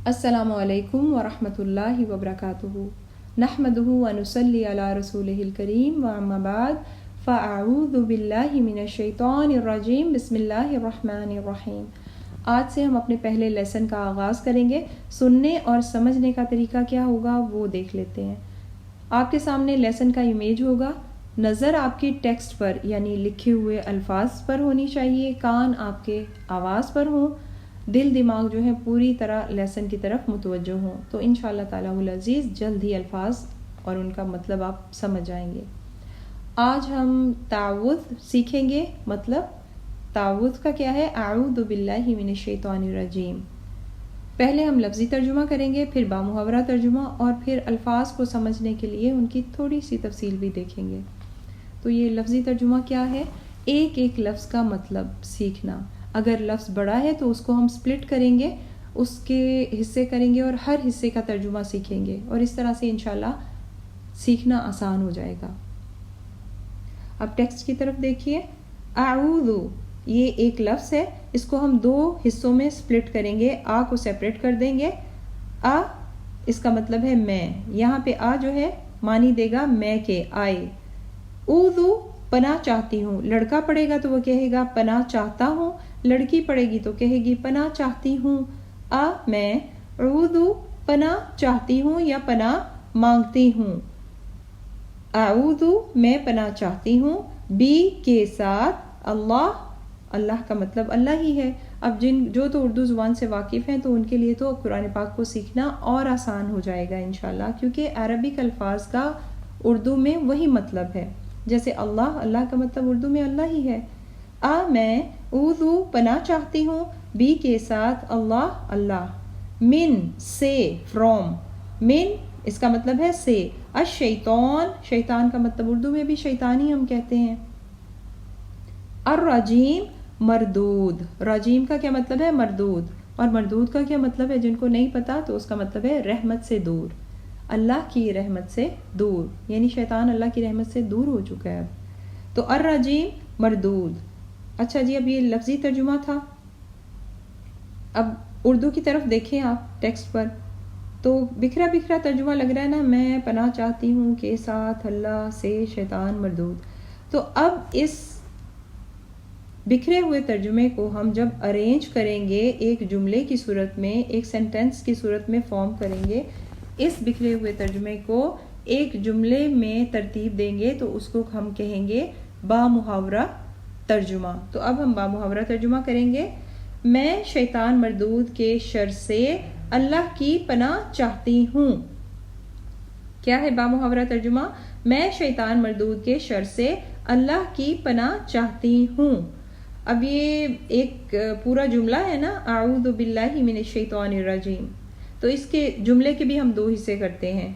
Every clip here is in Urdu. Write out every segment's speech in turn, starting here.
السلام علیکم ورحمۃ اللہ وبرکاتہ نحمدہ ونصلی علی رسولہ الکریم واما بعد فاعوذ باللہ من الشیطان الرجیم بسم اللہ الرحمن الرحیم۔ آج سے ہم اپنے پہلے لیسن کا آغاز کریں گے۔ سننے اور سمجھنے کا طریقہ کیا ہوگا وہ دیکھ لیتے ہیں۔ آپ کے سامنے لیسن کا امیج ہوگا، نظر آپ کی ٹیکسٹ پر یعنی لکھے ہوئے الفاظ پر ہونی چاہیے، کان آپ کے آواز پر ہوں، دل دماغ جو ہے پوری طرح لیسن کی طرف متوجہ ہوں، تو انشاءاللہ تعالیٰ العزیز جلد ہی الفاظ اور ان کا مطلب آپ سمجھ جائیں گے۔ آج ہم تعوذ سیکھیں گے۔ مطلب تعوذ کا کیا ہے؟ اعوذ باللہ من الشیطان الرجیم۔ پہلے ہم لفظی ترجمہ کریں گے، پھر بامحاورہ ترجمہ، اور پھر الفاظ کو سمجھنے کے لیے ان کی تھوڑی سی تفصیل بھی دیکھیں گے۔ تو یہ لفظی ترجمہ کیا ہے؟ ایک ایک لفظ کا مطلب سیکھنا۔ اگر لفظ بڑا ہے تو اس کو ہم سپلٹ کریں گے، اس کے حصے کریں گے اور ہر حصے کا ترجمہ سیکھیں گے، اور اس طرح سے انشاءاللہ سیکھنا آسان ہو جائے گا۔ اب ٹیکسٹ کی طرف دیکھیے۔ اعوذ یہ ایک لفظ ہے، اس کو ہم دو حصوں میں سپلٹ کریں گے۔ آ کو سیپریٹ کر دیں گے۔ آ اس کا مطلب ہے میں، یہاں پہ آ جو ہے معنی دے گا میں کے، آئے۔ اوذو پناہ چاہتی ہوں، لڑکا پڑھے گا تو وہ کہے گا پناہ چاہتا ہوں، لڑکی پڑھے گی تو کہے گی پناہ چاہتی ہوں۔ میں اعوذ پناہ چاہتی ہوں یا پناہ مانگتی ہوں۔ اعوذ میں پناہ چاہتی ہوں، بی کے ساتھ، اللہ کا مطلب اللہ ہی ہے۔ اب جو تو اردو زبان سے واقف ہیں تو ان کے لیے تو قرآن پاک کو سیکھنا اور آسان ہو جائے گا انشاءاللہ، کیونکہ عربک الفاظ کا اردو میں وہی مطلب ہے۔ جیسے اللہ کا مطلب اردو میں اللہ ہی ہے۔ میں اعوذ پناہ چاہتی ہوں، بی کے ساتھ، اللہ، من سے، فرام، من اس کا مطلب ہے سے، الشیطان شیطان کا مطلب اردو میں بھی شیطان ہی ہم کہتے ہیں۔ الرجیم مردود، رجیم کا کیا مطلب ہے؟ مردود، اور مردود کا کیا مطلب ہے؟ جن کو نہیں پتا تو اس کا مطلب ہے رحمت سے دور، اللہ کی رحمت سے دور، یعنی شیطان اللہ کی رحمت سے دور ہو چکا ہے اب۔ تو الرجیم مردود۔ اچھا جی، اب یہ لفظی ترجمہ تھا۔ اب اردو کی طرف دیکھیں آپ ٹیکسٹ پر، تو بکھرا بکھرا ترجمہ لگ رہا ہے نا، میں پناہ چاہتی ہوں کے ساتھ، اللہ سے، شیطان مردود۔ تو اب اس بکھرے ہوئے ترجمے کو ہم جب ارینج کریں گے ایک جملے کی صورت میں، ایک سینٹنس کی صورت میں فارم کریں گے، اس بکھرے ہوئے ترجمے کو ایک جملے میں ترتیب دیں گے تو اس کو ہم کہیں گے بامحاورہ ترجمہ۔ تو اب ہم بامحاورہ ترجمہ کریں گے۔ میں شیطان مردود کے شر سے اللہ کی پناہ چاہتی ہوں۔ کیا ہے بامحاورہ ترجمہ؟ میں شیطان مردود کے شر سے اللہ کی پناہ چاہتی ہوں۔ اب یہ ایک پورا جملہ ہے نا، اعوذ باللہ من الشیطان الرجیم، تو اس کے جملے کے بھی ہم دو حصے کرتے ہیں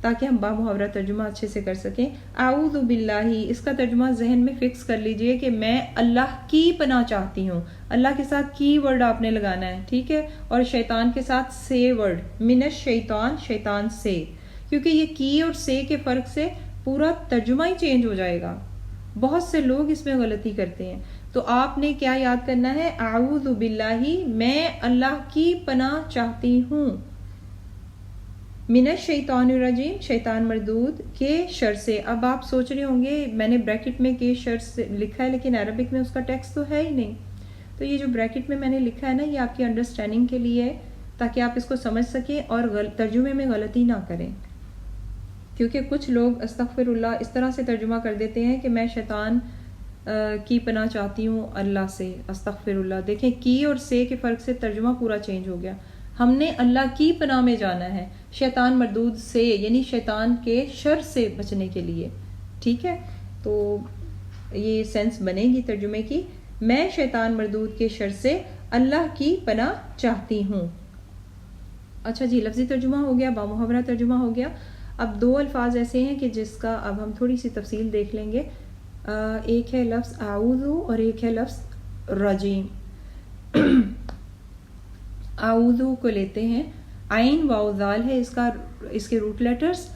تاکہ ہم بامحاورہ ترجمہ اچھے سے کر سکیں۔ اعوذ باللہ، اس کا ترجمہ ذہن میں فکس کر لیجئے کہ میں اللہ کی پناہ چاہتی ہوں۔ اللہ کے ساتھ کی ورڈ آپ نے لگانا ہے، ٹھیک ہے، اور شیطان کے ساتھ سے ورڈ، من الشیطان، شیطان سے، کیونکہ یہ کی اور سے کے فرق سے پورا ترجمہ ہی چینج ہو جائے گا۔ بہت سے لوگ اس میں غلطی کرتے ہیں۔ تو آپ نے کیا یاد کرنا ہے؟ اعوذ باللہ، میں اللہ کی پناہ چاہتی ہوں، من الشیطان الرجیم، شیطان مردود کے شر سے۔ اب آپ سوچ رہے ہوں گے میں نے بریکٹ میں کے شر سے لکھا ہے لیکن عربک میں اس کا ٹیکسٹ تو ہے ہی نہیں۔ تو یہ جو بریکٹ میں نے لکھا ہے نا، یہ آپ کی انڈرسٹینڈنگ کے لیے ہے تاکہ آپ اس کو سمجھ سکیں اور ترجمے میں غلطی نہ کریں، کیونکہ کچھ لوگ استغفر اللہ اس طرح سے ترجمہ کر دیتے ہیں کہ میں شیطان کی پناہ چاہتی ہوں اللہ سے، استغفر اللہ۔ دیکھیں کی اور سے کے فرق سے ترجمہ پورا چینج ہو گیا۔ ہم نے اللہ کی پناہ میں جانا ہے، شیطان مردود سے، یعنی شیطان کے شر سے بچنے کے لیے، ٹھیک ہے۔ تو یہ سینس بنے گی ترجمے کی، میں شیطان مردود کے شر سے اللہ کی پناہ چاہتی ہوں۔ اچھا جی، لفظی ترجمہ ہو گیا، بامحاورہ ترجمہ ہو گیا۔ اب دو الفاظ ایسے ہیں کہ جس کا اب ہم تھوڑی سی تفصیل دیکھ لیں گے۔ ایک ہے لفظ اعوذ اور ایک ہے لفظ رجیم۔ اعوذ کو لیتے ہیں، عین واو ذال ہے اس کے روٹ لیٹرز،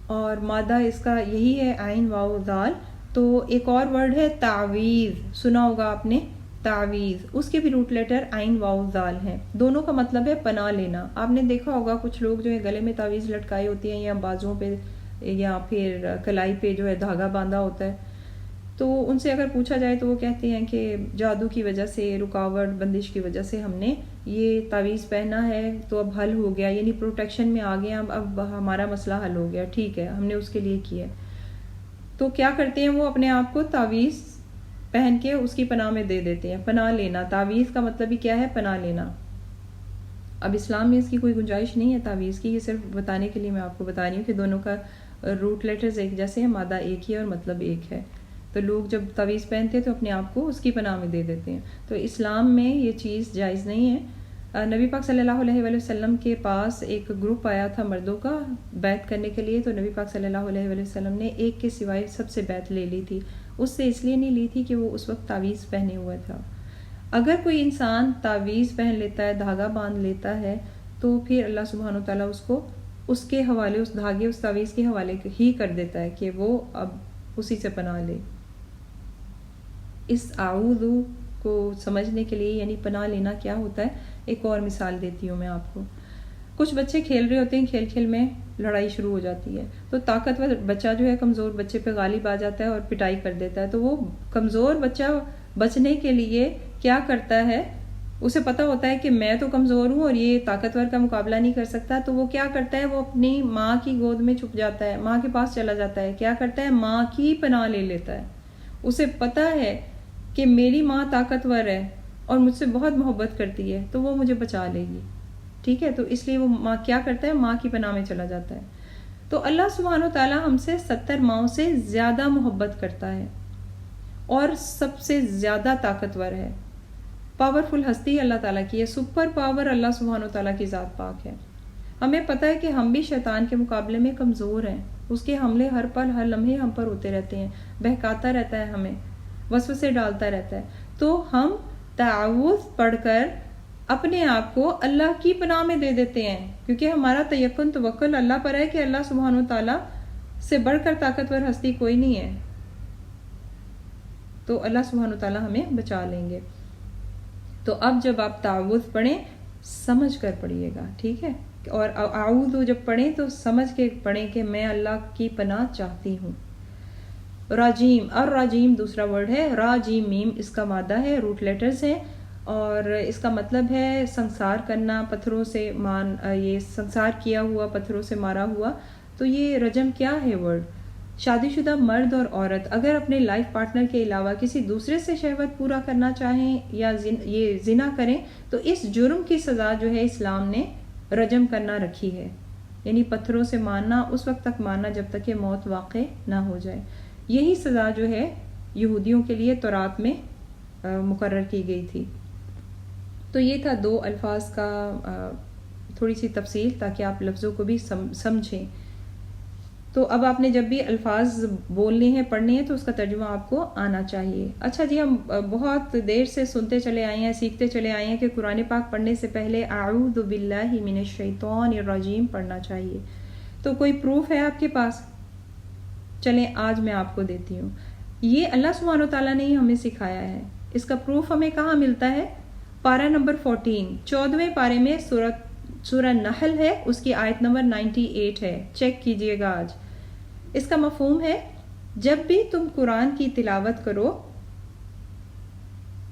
اور مادہ اس کا یہی ہے عین واو ذال۔ تو ایک اور ورڈ ہے تعویذ، سنا ہوگا آپ نے، تعویذ، اس کے بھی روٹ لیٹر عین واو زال ہیں، دونوں کا مطلب ہے پناہ لینا۔ آپ نے دیکھا ہوگا کچھ لوگ جو ہے گلے میں تعویذ لٹکائی ہوتی ہیں یا بازوں پہ یا پھر کلائی پہ جو ہے دھاگا باندھا ہوتا ہے، تو ان سے اگر پوچھا جائے تو وہ کہتے ہیں کہ جادو کی وجہ سے، رکاوٹ بندش کی وجہ سے ہم نے یہ تعویذ پہنا ہے تو اب حل ہو گیا، یعنی پروٹیکشن میں آ گئے، اب ہمارا مسئلہ حل ہو گیا، ٹھیک ہے ہم نے اس کے لیے کیا۔ تو کیا کرتے ہیں وہ اپنے آپ کو تعویذ پہن کے اس کی پناہ میں دے دیتے ہیں۔ پناہ لینا، تعویذ کا مطلب ہی کیا ہے؟ پناہ لینا۔ اب اسلام میں اس کی کوئی گنجائش نہیں ہے تعویذ کی، یہ صرف بتانے کے لیے میں آپ کو بتا رہی ہوں کہ دونوں کا روٹ لیٹرز ایک جیسے ہیں، مادہ ایک ہی ہے اور مطلب ایک ہے۔ تو لوگ جب تعویذ پہنتے ہیں تو اپنے آپ کو اس کی پناہ میں دے دیتے ہیں، تو اسلام میں یہ چیز جائز نہیں ہے۔ نبی پاک صلی اللہ علیہ وآلہ وسلم کے پاس ایک گروپ آیا تھا مردوں کا بیعت کرنے کے لیے، تو نبی پاک صلی اللہ علیہ وآلہ وسلم نے ایک کے سوائے سب سے بیعت لے لی تھی۔ اس سے اس لیے نہیں لی تھی کہ وہ اس وقت تعویذ پہنے ہوا تھا۔ اگر کوئی انسان تعویذ پہن لیتا ہے، دھاگا باندھ لیتا ہے، تو پھر اللہ سبحانہ و تعالیٰ اس کو اس کے حوالے، اس دھاگے، اس تعویذ کے حوالے ہی کر دیتا ہے کہ وہ اب اسی سے پناہ لے۔ اس اعوذ کو سمجھنے کے لیے یعنی پناہ لینا کیا ہوتا ہے، ایک اور مثال دیتی ہوں میں آپ کو۔ کچھ بچے کھیل رہے ہوتے ہیں، کھیل کھیل میں لڑائی شروع ہو جاتی ہے، تو طاقتور بچہ جو ہے کمزور بچے پہ غالب آ جاتا ہے اور پٹائی کر دیتا ہے، تو وہ کمزور بچہ بچنے کے لیے کیا کرتا ہے؟ اسے پتہ ہوتا ہے کہ میں تو کمزور ہوں اور یہ طاقتور کا مقابلہ نہیں کر سکتا، تو وہ کیا کرتا ہے؟ وہ اپنی ماں کی گود میں چھپ جاتا ہے، ماں کے پاس چلا جاتا ہے، کیا کرتا ہے؟ ماں کی پناہ لے لیتا ہے۔ اسے پتہ ہے کہ میری ماں طاقتور ہے اور مجھ سے بہت محبت کرتی ہے، تو وہ مجھے بچا لے گی، ٹھیک ہے؟ تو اس لیے وہ ماں کیا کرتا ہے؟ ماں کی پناہ میں چلا جاتا ہے۔ تو اللہ سبحانہ و تعالیٰ ہم سے 70 ماؤں سے زیادہ محبت کرتا ہے اور سب سے زیادہ طاقتور ہے۔ پاورفل ہستی اللہ تعالیٰ کی ہے، سپر پاور اللہ سبحانہ و تعالیٰ کی ذات پاک ہے۔ ہمیں پتہ ہے کہ ہم بھی شیطان کے مقابلے میں کمزور ہیں، اس کے حملے ہر پل ہر لمحے ہم پر ہوتے رہتے ہیں، بہکاتا رہتا ہے، ہمیں وسوسے ڈالتا رہتا ہے۔ تو ہم تعوذ پڑھ کر اپنے آپ کو اللہ کی پناہ میں دے دیتے ہیں، کیونکہ ہمارا تیقن توکل اللہ پر ہے کہ اللہ سبحانہ و تعالیٰ سے بڑھ کر طاقتور ہستی کوئی نہیں ہے، تو اللہ سبحانہ و تعالیٰ ہمیں بچا لیں گے۔ تو اب جب آپ تعوذ پڑھیں سمجھ کر پڑھیے گا، ٹھیک ہے؟ اور اعوذ جب پڑھیں تو سمجھ کے پڑھیں کہ میں اللہ کی پناہ چاہتی ہوں۔ راجیم، الراجیم دوسرا ورڈ ہے، را جیم میم اس کا مادہ ہے، روٹ لیٹرز ہیں، اور اس کا مطلب ہے سنسار کرنا، پتھروں سے یہ سنسار کیا ہوا، پتھروں سے مارا ہوا۔ تو یہ رجم کیا ہے ورڈ؟ شادی شدہ مرد اور عورت اگر اپنے لائف پارٹنر کے علاوہ کسی دوسرے سے شہوت پورا کرنا چاہیں یا یہ زنا کریں تو اس جرم کی سزا جو ہے اسلام نے رجم کرنا رکھی ہے، یعنی پتھروں سے مارنا، اس وقت تک مارنا جب تک کہ موت واقع نہ ہو جائے۔ یہی سزا جو ہے یہودیوں کے لیے تورات میں مقرر کی گئی تھی۔ تو یہ تھا دو الفاظ کا تھوڑی سی تفصیل تاکہ آپ لفظوں کو بھی سمجھیں۔ تو اب آپ نے جب بھی الفاظ بولنے ہیں، پڑھنے ہیں، تو اس کا ترجمہ آپ کو آنا چاہیے۔ اچھا جی، ہم بہت دیر سے سنتے چلے آئے ہیں، سیکھتے چلے آئے ہیں کہ قرآن پاک پڑھنے سے پہلے اعوذ باللہ من الشیطان الرجیم پڑھنا چاہیے۔ تو کوئی پروف ہے آپ کے پاس؟ چلیں آج میں آپ کو دیتی ہوں۔ یہ اللہ سبحانہ و تعالیٰ نے ہی ہمیں سکھایا ہے۔ اس کا پروف ہمیں کہاں ملتا ہے؟ پارہ نمبر 14، 14ویں پارے میں سورہ نحل ہے، اس کی آیت نمبر 98 ہے، چیک کیجئے گا آج۔ اس کا مفہوم ہے جب بھی تم قرآن کی تلاوت کرو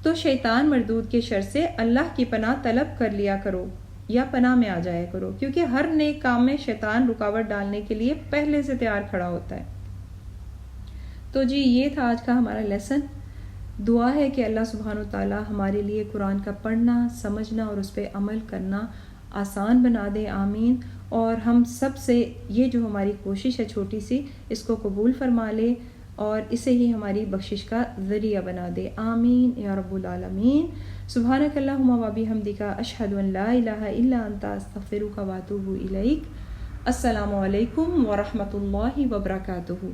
تو شیطان مردود کے شر سے اللہ کی پناہ طلب کر لیا کرو یا پناہ میں آ جایا کرو، کیونکہ ہر نیک کام میں شیطان رکاوٹ ڈالنے کے لیے پہلے سے تیار کھڑا ہوتا ہے۔ تو جی یہ تھا آج کا ہمارا لیسن۔ دعا ہے کہ اللہ سبحانہ و تعالیٰ ہمارے لیے قرآن کا پڑھنا، سمجھنا اور اس پہ عمل کرنا آسان بنا دے، آمین۔ اور ہم سب سے یہ جو ہماری کوشش ہے چھوٹی سی، اس کو قبول فرما لے اور اسے ہی ہماری بخشش کا ذریعہ بنا دے، آمین یا رب العالمین۔ سبحانک اللہم و بحمدک، اشہد ان لا الہ الا انت، استغفرک و اتوب الیک۔ السلام علیکم ورحمۃ اللہ وبرکاتہ۔